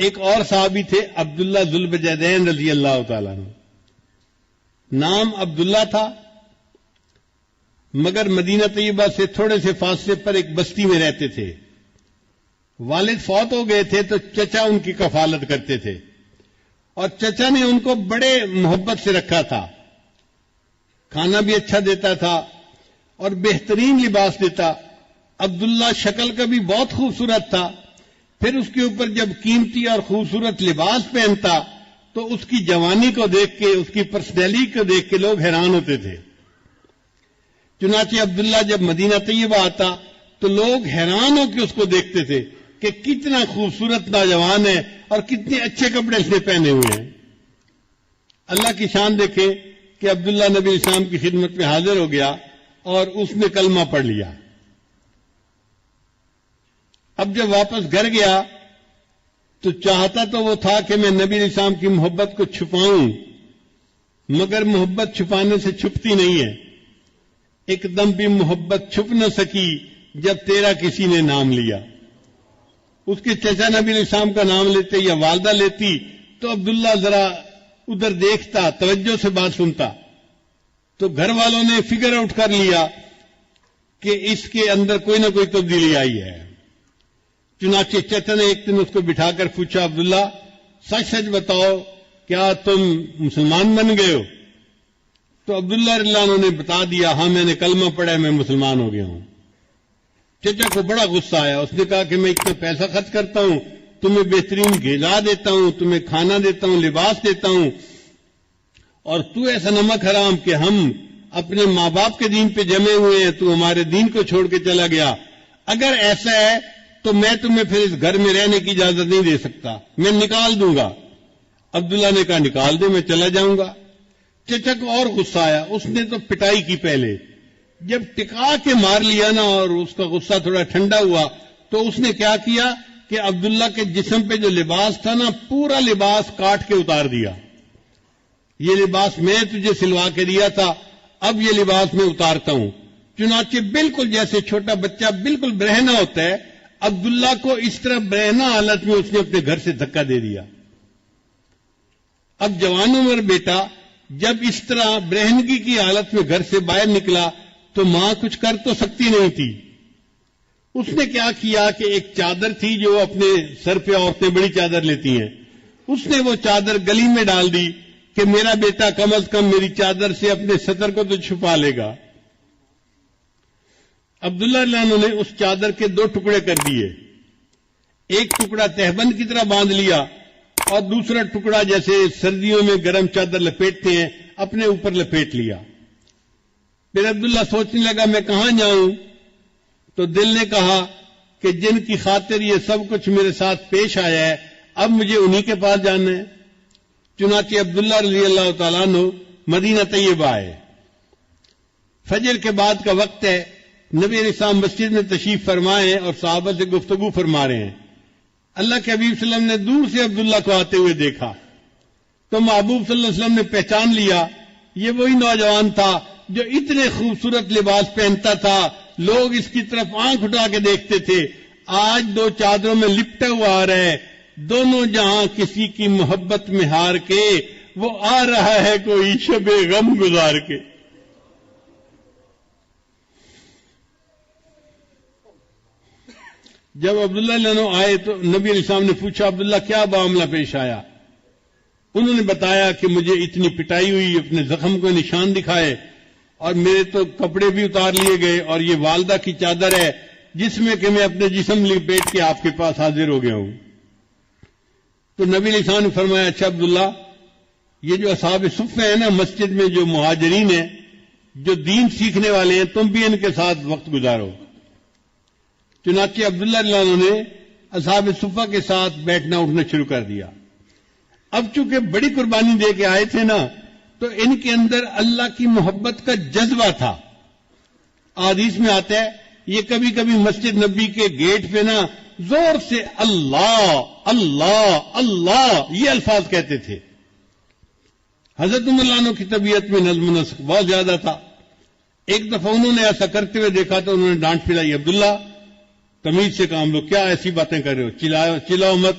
ایک اور صحابی تھے عبداللہ ذو البجدین رضی اللہ تعالیٰ عنہ. نام عبداللہ تھا، مگر مدینہ طیبہ سے تھوڑے سے فاصلے پر ایک بستی میں رہتے تھے. والد فوت ہو گئے تھے تو چچا ان کی کفالت کرتے تھے، اور چچا نے ان کو بڑے محبت سے رکھا تھا. کھانا بھی اچھا دیتا تھا اور بہترین لباس دیتا. عبداللہ شکل کا بھی بہت خوبصورت تھا، پھر اس کے اوپر جب قیمتی اور خوبصورت لباس پہنتا تو اس کی جوانی کو دیکھ کے، اس کی پرسنالٹی کو دیکھ کے لوگ حیران ہوتے تھے. چنانچہ عبداللہ جب مدینہ طیبہ آتا تو لوگ حیران ہو کے اس کو دیکھتے تھے کہ کتنا خوبصورت نوجوان ہے اور کتنے اچھے کپڑے اس نے پہنے ہوئے ہیں. اللہ کی شان دیکھیں کہ عبداللہ نبی اسلام کی خدمت میں حاضر ہو گیا اور اس نے کلمہ پڑھ لیا. اب جب واپس گھر گیا تو چاہتا تو وہ تھا کہ میں نبی اسلام کی محبت کو چھپاؤں، مگر محبت چھپانے سے چھپتی نہیں ہے. ایک دم بھی محبت چھپ نہ سکی جب تیرا کسی نے نام لیا. اس کے چچا نبی علیہ السلام کا نام لیتے یا والدہ لیتی تو عبداللہ ذرا ادھر دیکھتا، توجہ سے بات سنتا، تو گھر والوں نے فکر اٹھ کر لیا کہ اس کے اندر کوئی نہ کوئی تبدیلی آئی ہے. چنانچہ چچا نے ایک دن اس کو بٹھا کر پوچھا، عبداللہ سچ سچ بتاؤ، کیا تم مسلمان بن گئے ہو؟ تو عبداللہ رضی اللہ عنہ نے بتا دیا، ہاں میں نے کلمہ پڑھا ہے، میں مسلمان ہو گیا ہوں. چچا کو بڑا غصہ آیا. اس نے کہا کہ میں اتنا پیسہ خرچ کرتا ہوں، تمہیں بہترین غذا دیتا ہوں، تمہیں کھانا دیتا ہوں، لباس دیتا ہوں، اور تو ایسا نمک حرام کہ ہم اپنے ماں باپ کے دین پہ جمے ہوئے ہیں، تو ہمارے دین کو چھوڑ کے چلا گیا. اگر ایسا ہے تو میں تمہیں پھر اس گھر میں رہنے کی اجازت نہیں دے سکتا، میں نکال دوں گا. عبداللہ نے کہا نکال دے، میں چلا جاؤں گا. چچا کو اور غصہ آیا. اس نے تو پٹائی کی. پہلے جب ٹکا کے مار لیا نا اور اس کا غصہ تھوڑا ٹھنڈا ہوا تو اس نے کیا کیا کہ عبداللہ کے جسم پہ جو لباس تھا نا، پورا لباس کاٹ کے اتار دیا. یہ لباس میں تجھے سلوا کے دیا تھا، اب یہ لباس میں اتارتا ہوں. چنانچہ بالکل جیسے چھوٹا بچہ بالکل برہنہ ہوتا ہے، عبداللہ کو اس طرح برہنہ حالت میں اس نے اپنے گھر سے دھکا دے دیا. اب جوان عمر بیٹا جب اس طرح برہنگی کی حالت میں گھر سے باہر نکلا تو ماں کچھ کر تو سکتی نہیں تھی. اس نے کیا کیا کہ ایک چادر تھی جو اپنے سر پہ عورتیں بڑی چادر لیتی ہیں، اس نے وہ چادر گلی میں ڈال دی کہ میرا بیٹا کم از کم میری چادر سے اپنے سطر کو تو چھپا لے گا. عبداللہ رضی اللہ عنہ نے اس چادر کے 2 ٹکڑے کر دیے. ایک ٹکڑا تہبند کی طرح باندھ لیا اور دوسرا ٹکڑا جیسے سردیوں میں گرم چادر لپیٹتے ہیں اپنے اوپر لپیٹ لیا. پھر عبداللہ سوچنے لگا میں کہاں جاؤں؟ تو دل نے کہا کہ جن کی خاطر یہ سب کچھ میرے ساتھ پیش آیا ہے اب مجھے انہی کے پاس جانا ہے. چنانچہ عبداللہ رضی اللہ تعالیٰ عنہ مدینہ طیبہ آئے. فجر کے بعد کا وقت ہے. نبی علیہ السلام مسجد میں تشریف فرمائے اور صحابہ سے گفتگو فرما رہے ہیں. اللہ کے حبیب صلی اللہ علیہ وسلم نے دور سے عبداللہ کو آتے ہوئے دیکھا تو محبوب صلی اللہ علیہ وسلم نے پہچان لیا یہ وہی نوجوان تھا جو اتنے خوبصورت لباس پہنتا تھا، لوگ اس کی طرف آنکھ اٹھا کے دیکھتے تھے. آج 2 چادروں میں لپٹا ہوا آ رہا ہے، دونوں جہاں کسی کی محبت میں ہار کے وہ آ رہا ہے کوئی شب غم گزار کے. جب عبداللہ عنہ آئے تو نبی علیہ السلام نے پوچھا عبداللہ کیا معاملہ پیش آیا؟ انہوں نے بتایا کہ مجھے اتنی پٹائی ہوئی، اپنے زخم کو نشان دکھائے اور میرے تو کپڑے بھی اتار لیے گئے اور یہ والدہ کی چادر ہے جس میں کہ میں اپنے جسم لپیٹ کے آپ کے پاس حاضر ہو گیا ہوں. تو نبی علیہ السلام نے فرمایا اچھا عبداللہ، یہ جو اصحاب صفہ ہیں نا مسجد میں جو مہاجرین ہیں جو دین سیکھنے والے ہیں، تم بھی ان کے ساتھ وقت گزارو. چنانچہ عبداللہ رضی اللہ عنہ نے اصحاب صفہ کے ساتھ بیٹھنا اٹھنا شروع کر دیا. اب چونکہ بڑی قربانی دے کے آئے تھے نا تو ان کے اندر اللہ کی محبت کا جذبہ تھا. حدیث میں آتا ہے یہ کبھی کبھی مسجد نبی کے گیٹ پہ نا زور سے اللہ اللہ اللہ یہ الفاظ کہتے تھے. حضرت عمر رضی اللہ عنہ کی طبیعت میں نظم و نسق بہت زیادہ تھا. ایک دفعہ انہوں نے ایسا کرتے ہوئے دیکھا تو انہوں نے ڈانٹ پھرائی، عبداللہ تمیز سے کام لو، کیا ایسی باتیں کر رہے ہو، چلاؤ مت.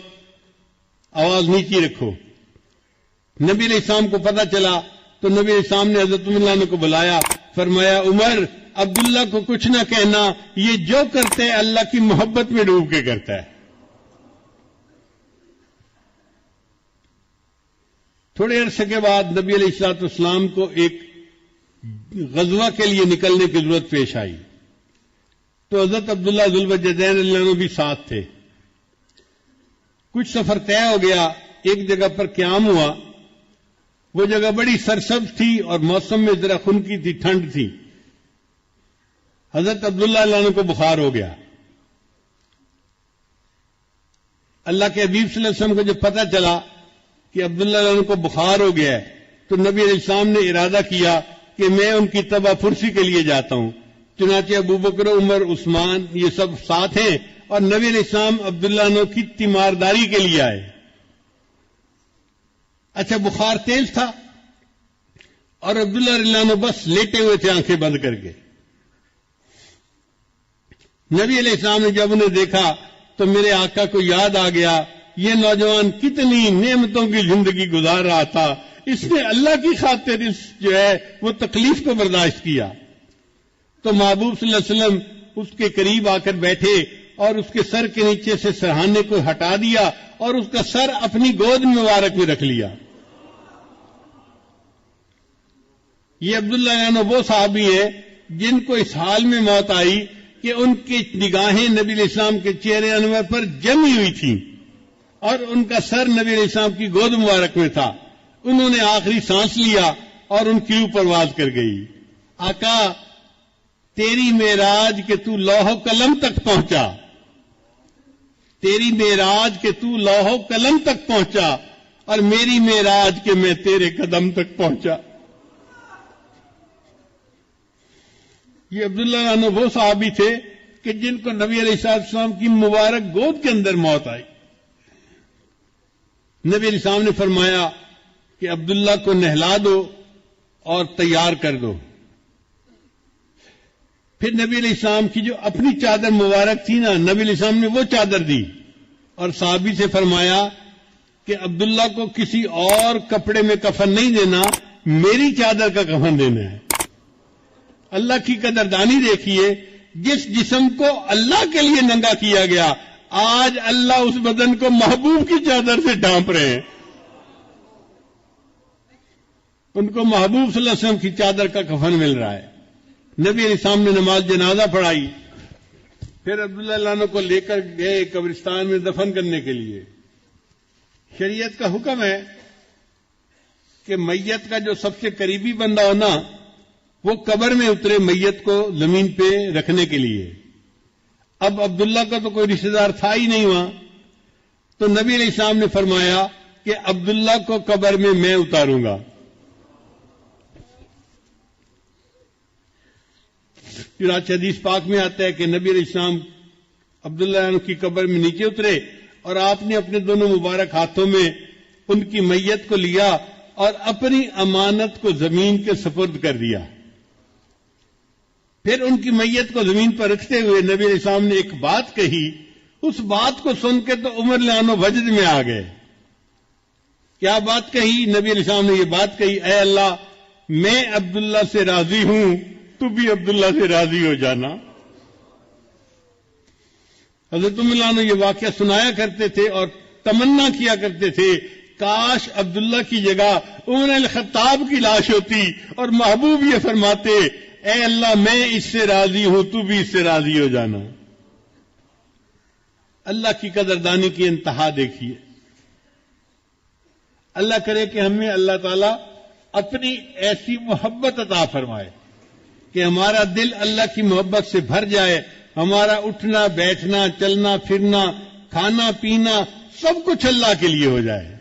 آواز نیچی رکھو. نبی علیہ السلام کو پتہ چلا تو نبی علیہ السلام نے حضرت عمر عنہ کو بلایا, فرمایا عمر عبداللہ کو کچھ نہ کہنا, یہ جو کرتے ہے اللہ کی محبت میں ڈوب کے کرتا ہے. تھوڑے عرصے کے بعد نبی علیہ الصلوۃ والسلام کو ایک غزوہ کے لیے نکلنے کی ضرورت پیش آئی, تو حضرت عبداللہ ذوالوجہین رضی اللہ عنہ بھی ساتھ تھے. کچھ سفر طے ہو گیا, ایک جگہ پر قیام ہوا. وہ جگہ بڑی سرسبز تھی اور موسم میں ذرا خنکی تھی, ٹھنڈ تھی. حضرت عبداللہ رضی اللہ عنہ کو بخار ہو گیا. اللہ کے حبیب صلی اللہ علیہ وسلم کو جب پتہ چلا کہ عبداللہ رضی اللہ عنہ کو بخار ہو گیا ہے تو نبی علیہ السلام نے ارادہ کیا کہ میں ان کی تباہ پرسی کے لیے جاتا ہوں. چنانچہ ابو بکر, عمر, عثمان یہ سب ساتھ ہیں اور نبی علیہ السلام عبداللہ عنہ کی تیمارداری کے لیے آئے. اچھا بخار تیز تھا اور عبداللہ رضی اللہ عنہ بس لیٹے ہوئے تھے آنکھیں بند کر کے. نبی علیہ السلام نے جب انہیں دیکھا تو میرے آقا کو یاد آ گیا یہ نوجوان کتنی نعمتوں کی زندگی گزار رہا تھا, اس نے اللہ کی خاطر اس جو ہے وہ تکلیف کو برداشت کیا. تو محبوب صلی اللہ علیہ وسلم اس کے قریب آ کر بیٹھے اور اس کے سر کے نیچے سے سرہانے کو ہٹا دیا اور اس کا سر اپنی گود مبارک میں رکھ لیا. یہ عبداللہ عنہ وہ صحابی ہیں جن کو اس حال میں موت آئی کہ ان کی نگاہیں نبی علیہ السلام کے چہرے انور پر جمی ہوئی تھیں اور ان کا سر نبی علیہ السلام کی گود مبارک میں تھا. انہوں نے آخری سانس لیا اور ان کی روح پرواز کر گئی. آقا تیری معراج کہ تو لوح و قلم تک پہنچا, تیری معراج کہ تو لوح و قلم تک پہنچا اور میری معراج کہ میں تیرے قدم تک پہنچا. یہ عبداللہ عنہ وہ صحابی تھے کہ جن کو نبی علیہ السلام کی مبارک گود کے اندر موت آئی. نبی علیہ السلام نے فرمایا کہ عبداللہ کو نہلا دو اور تیار کر دو. پھر نبی علیہ السلام کی جو اپنی چادر مبارک تھی نا, نبی علیہ السلام نے وہ چادر دی اور صحابی سے فرمایا کہ عبداللہ کو کسی اور کپڑے میں کفن نہیں دینا, میری چادر کا کفن دینا ہے. اللہ کی قدردانی دیکھیے, جس جسم کو اللہ کے لیے ننگا کیا گیا آج اللہ اس بدن کو محبوب کی چادر سے ڈھانپ رہے ہیں. ان کو محبوب صلی اللہ علیہ وسلم کی چادر کا کفن مل رہا ہے. نبی علیہ السلام نے نماز جنازہ پڑھائی, پھر عبداللہ عنہ کو لے کر گئے قبرستان میں دفن کرنے کے لیے. شریعت کا حکم ہے کہ میت کا جو سب سے قریبی بندہ ہونا وہ قبر میں اترے میت کو زمین پہ رکھنے کے لیے. اب عبداللہ کا تو کوئی رشتہ دار تھا ہی نہیں وہاں, تو نبی علیہ السلام نے فرمایا کہ عبداللہ کو قبر میں اتاروں گا. چنانچہ حدیث پاک میں آتا ہے کہ نبی علیہ السلام عبداللہ عنہ کی قبر میں نیچے اترے اور آپ نے اپنے دونوں مبارک ہاتھوں میں ان کی میت کو لیا اور اپنی امانت کو زمین کے سپرد کر دیا. پھر ان کی میت کو زمین پر رکھتے ہوئے نبی علیہ السلام نے ایک بات کہی. اس بات کو سن کے تو عمر رضی اللہ عنہ وجد میں آ گئے. کیا بات کہی؟ نبی علیہ السلام نے یہ بات کہی, اے اللہ میں عبداللہ سے راضی ہوں, تو بھی عبداللہ سے راضی ہو جانا. حضرت عمر رضی اللہ عنہ یہ واقعہ سنایا کرتے تھے اور تمنا کیا کرتے تھے کاش عبداللہ کی جگہ عمر الخطاب کی لاش ہوتی اور محبوب یہ فرماتے اے اللہ میں اس سے راضی ہوں, تو بھی اس سے راضی ہو جانا. اللہ کی قدردانی کی انتہا دیکھیے. اللہ کرے کہ ہمیں اللہ تعالیٰ اپنی ایسی محبت عطا فرمائے کہ ہمارا دل اللہ کی محبت سے بھر جائے, ہمارا اٹھنا بیٹھنا چلنا پھرنا کھانا پینا سب کچھ اللہ کے لیے ہو جائے.